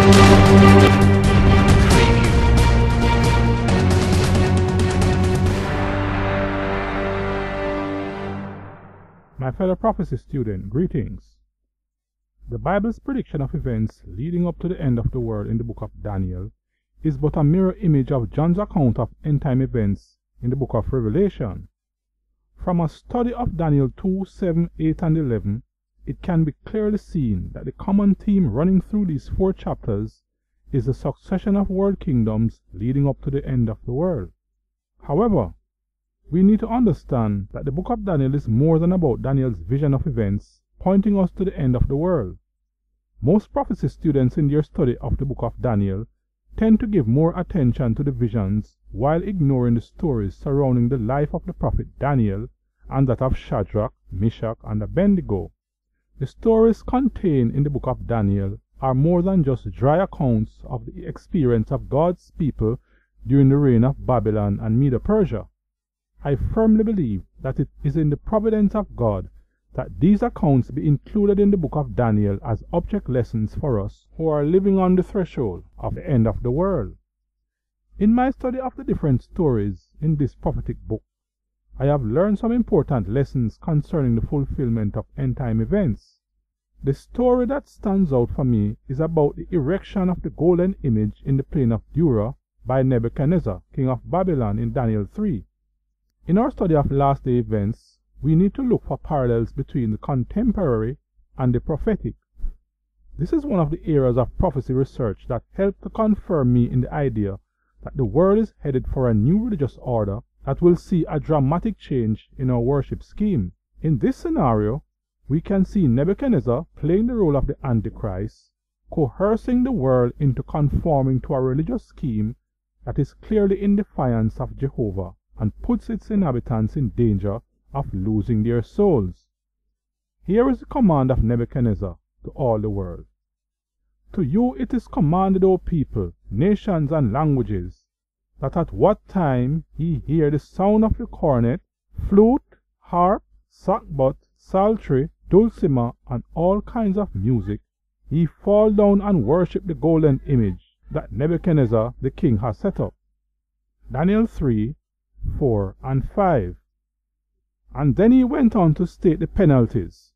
My fellow prophecy student, greetings. The Bible's prediction of events leading up to the end of the world in the book of Daniel is but a mirror image of John's account of end-time events in the book of Revelation. From a study of Daniel 2, 7, 8, and 11, it can be clearly seen that the common theme running through these 4 chapters is the succession of world kingdoms leading up to the end of the world. However, we need to understand that the book of Daniel is more than about Daniel's vision of events pointing us to the end of the world. Most prophecy students in their study of the book of Daniel tend to give more attention to the visions while ignoring the stories surrounding the life of the prophet Daniel and that of Shadrach, Meshach, and Abednego. The stories contained in the book of Daniel are more than just dry accounts of the experience of God's people during the reign of Babylon and Medo-Persia. I firmly believe that it is in the providence of God that these accounts be included in the book of Daniel as object lessons for us who are living on the threshold of the end of the world. In my study of the different stories in this prophetic book, I have learned some important lessons concerning the fulfillment of end-time events. The story that stands out for me is about the erection of the golden image in the plain of Dura by Nebuchadnezzar, king of Babylon, in Daniel 3. In our study of last day events, we need to look for parallels between the contemporary and the prophetic. This is one of the areas of prophecy research that helped to confirm me in the idea that the world is headed for a new religious order that will see a dramatic change in our worship scheme. In this scenario, we can see Nebuchadnezzar playing the role of the Antichrist, coercing the world into conforming to a religious scheme that is clearly in defiance of Jehovah and puts its inhabitants in danger of losing their souls. Here is the command of Nebuchadnezzar to all the world. To you it is commanded, O people, nations, and languages, that at what time ye hear the sound of the cornet, flute, harp, sackbut, psaltery, dulcimer, and all kinds of music, ye fall down and worship the golden image that Nebuchadnezzar the king has set up. Daniel 3, 4 and 5. And then he went on to state the penalties.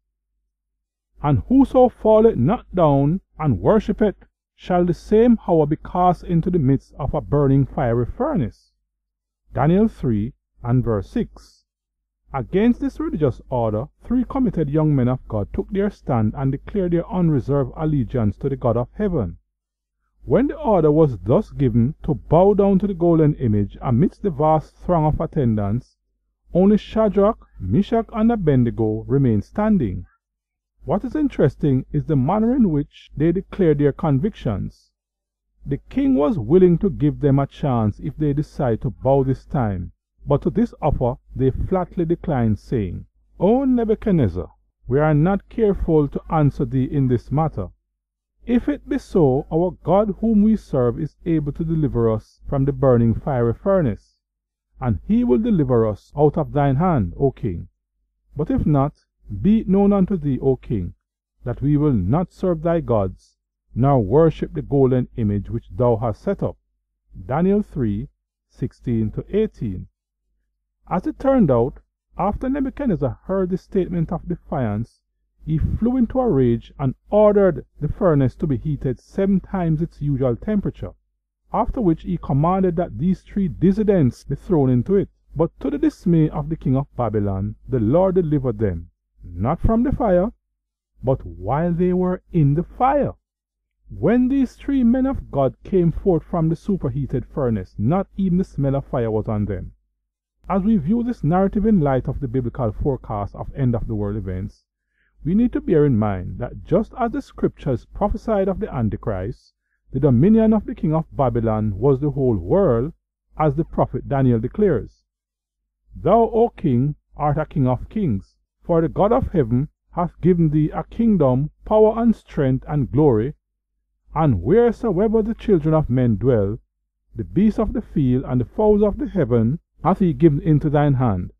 And whoso falleth not down and worshipeth shall the same hour be cast into the midst of a burning fiery furnace. Daniel 3 and verse 6. Against this religious order, 3 committed young men of God took their stand and declared their unreserved allegiance to the God of heaven. When the order was thus given to bow down to the golden image amidst the vast throng of attendants, only Shadrach, Meshach, and Abednego remained standing. What is interesting is the manner in which they declared their convictions. The king was willing to give them a chance if they decide to bow this time, but to this offer they flatly declined, saying, O Nebuchadnezzar, we are not careful to answer thee in this matter. If it be so, our God whom we serve is able to deliver us from the burning fiery furnace, and he will deliver us out of thine hand, O king. But if not, be it known unto thee, O king, that we will not serve thy gods, nor worship the golden image which thou hast set up. Daniel 3, 16 to 18. As it turned out, after Nebuchadnezzar heard the statement of defiance, he flew into a rage and ordered the furnace to be heated 7 times its usual temperature, after which he commanded that these 3 dissidents be thrown into it. But to the dismay of the king of Babylon, the Lord delivered them, not from the fire, but while they were in the fire. When these 3 men of God came forth from the superheated furnace, not even the smell of fire was on them. As we view this narrative in light of the biblical forecast of end-of-the-world events, we need to bear in mind that just as the scriptures prophesied of the Antichrist, the dominion of the king of Babylon was the whole world, as the prophet Daniel declares. Thou, O king, art a king of kings, for the God of heaven hath given thee a kingdom, power, and strength, and glory, and wheresoever the children of men dwell, the beasts of the field and the fowls of the heaven hath he given into thine hand,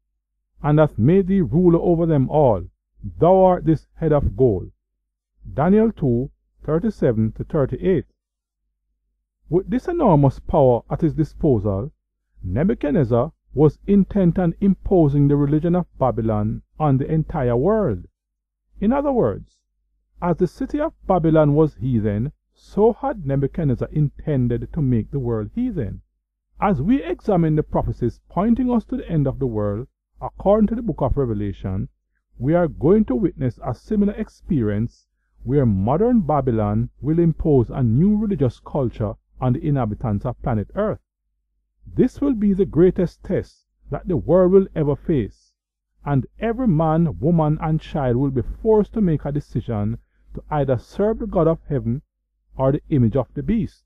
and hath made thee ruler over them all. Thou art this head of gold. Daniel 2, 37 to 38. With this enormous power at his disposal, Nebuchadnezzar was intent on imposing the religion of Babylon on the entire world. In other words, as the city of Babylon was heathen, so had Nebuchadnezzar intended to make the world heathen. As we examine the prophecies pointing us to the end of the world, according to the book of Revelation, we are going to witness a similar experience where modern Babylon will impose a new religious culture on the inhabitants of planet Earth. This will be the greatest test that the world will ever face, and every man, woman, and child will be forced to make a decision to either serve the God of heaven or the image of the beast.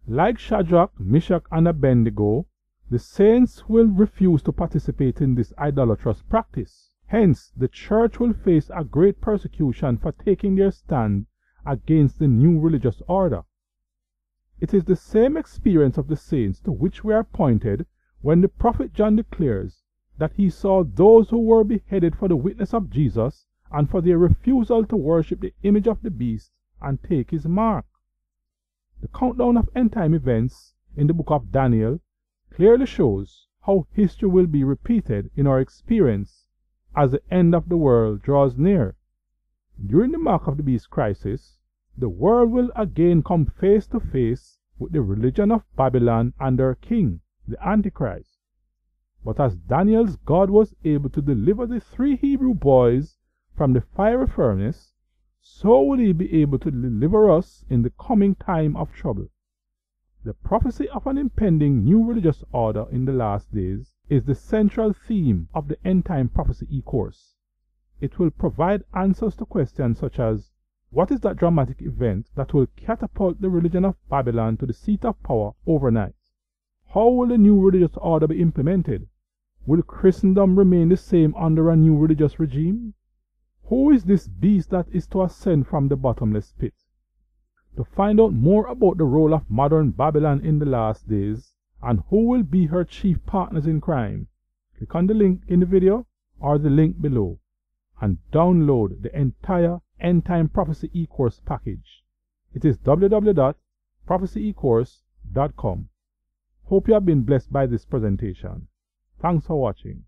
Like Shadrach, Meshach, and Abednego, the saints will refuse to participate in this idolatrous practice. Hence, the church will face a great persecution for taking their stand against the new religious order. It is the same experience of the saints to which we are pointed when the prophet John declares that he saw those who were beheaded for the witness of Jesus and for their refusal to worship the image of the beast and take his mark. The countdown of end-time events in the book of Daniel clearly shows how history will be repeated in our experience as the end of the world draws near. During the mark of the beast crisis, the world will again come face to face with the religion of Babylon and their king, the Antichrist. But as Daniel's God was able to deliver the 3 Hebrew boys from the fiery furnace, so will he be able to deliver us in the coming time of trouble. The prophecy of an impending new religious order in the last days is the central theme of the End-Time Prophecy e-course. It will provide answers to questions such as, what is that dramatic event that will catapult the religion of Babylon to the seat of power overnight? How will the new religious order be implemented? Will Christendom remain the same under a new religious regime? Who is this beast that is to ascend from the bottomless pit? To find out more about the role of modern Babylon in the last days and who will be her chief partners in crime, click on the link in the video or the link below and download the entire End Time Prophecy e-course package. It is www.prophecyecourse.com. Hope you have been blessed by this presentation. Thanks for watching.